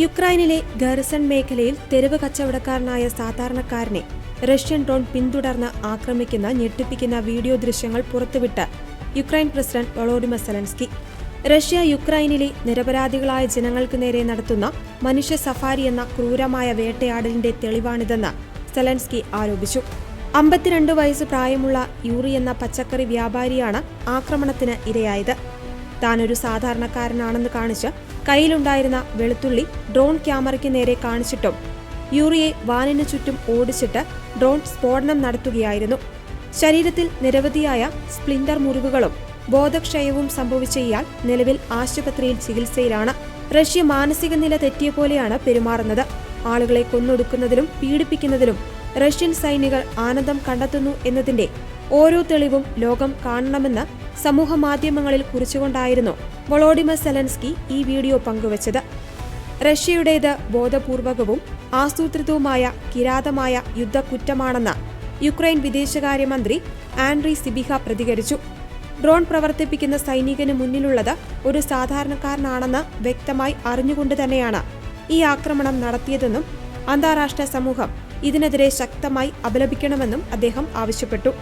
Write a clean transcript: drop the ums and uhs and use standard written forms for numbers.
യുക്രൈനിലെ ഖെർസൺ മേഖലയിൽ തെരുവ് കച്ചവടക്കാരനായ സാധാരണക്കാരനെ റഷ്യൻ ഡ്രോൺ പിന്തുടർന്ന് ആക്രമിക്കുന്ന ഞെട്ടിപ്പിക്കുന്ന വീഡിയോ ദൃശ്യങ്ങൾ പുറത്തുവിട്ട് Ukraine president Volodymyr Zelensky. Russia യുക്രൈനിലെ നിരപരാധികളായ ജനങ്ങൾക്ക് നേരെ നടത്തുന്ന മനുഷ്യ സഫാരി എന്ന ക്രൂരമായ വേട്ടയാടലിന്റെ തെളിവാണിതെന്ന് സെലൻസ്കി ആരോപിച്ചു. 52 വയസ്സ് പ്രായമുള്ള യൂറി എന്ന പച്ചക്കറി വ്യാപാരിയാണ് ആക്രമണത്തിന് ഇരയായത്. താനൊരു സാധാരണക്കാരനാണെന്ന് കാണിച്ച് കയ്യിലുണ്ടായിരുന്ന വെളുത്തുള്ളി ഡ്രോൺ ക്യാമറയ്ക്ക് നേരെ കാണിച്ചിട്ടും യൂറിയെ വാനിനു ചുറ്റും ഓടിച്ചിട്ട് ഡ്രോൺ സ്ഫോടനം നടത്തുകയായിരുന്നു. ശരീരത്തിൽ നിരവധിയായ സ്പ്ലിന്റർ മുറിവുകളും ബോധക്ഷയവും സംഭവിച്ച ഇയാൾ നിലവിൽ ആശുപത്രിയിൽ ചികിത്സയിലാണ്. റഷ്യ മാനസിക നില തെറ്റിയ പോലെയാണ് പെരുമാറുന്നത്. ആളുകളെ കൊന്നൊടുക്കുന്നതിലും പീഡിപ്പിക്കുന്നതിലും റഷ്യൻ സൈനികർ ആനന്ദം കണ്ടെത്തുന്നു എന്നതിന്റെ ഓരോ തെളിവും ലോകം കാണണമെന്ന് സമൂഹമാധ്യമങ്ങളിൽ കുറിച്ചുകൊണ്ടായിരുന്നു വൊളോഡിമർ സെലൻസ്കി ഈ വീഡിയോ പങ്കുവച്ചത്. റഷ്യയുടേത് ബോധപൂർവകവും ആസൂത്രിതവുമായ കിരാതമായ യുദ്ധക്കുറ്റമാണെന്ന് യുക്രൈൻ വിദേശകാര്യമന്ത്രി ആൻഡ്രി സിബിഹ പ്രതികരിച്ചു. ഡ്രോൺ പ്രവർത്തിപ്പിക്കുന്ന സൈനികന് മുന്നിലുള്ളത് ഒരു സാധാരണക്കാരനാണെന്ന് വ്യക്തമായി അറിഞ്ഞുകൊണ്ട് തന്നെയാണ് ഈ ആക്രമണം നടത്തിയതെന്നും അന്താരാഷ്ട്ര സമൂഹം ഇതിനെതിരെ ശക്തമായി അപലപിക്കണമെന്നും അദ്ദേഹം ആവശ്യപ്പെട്ടു.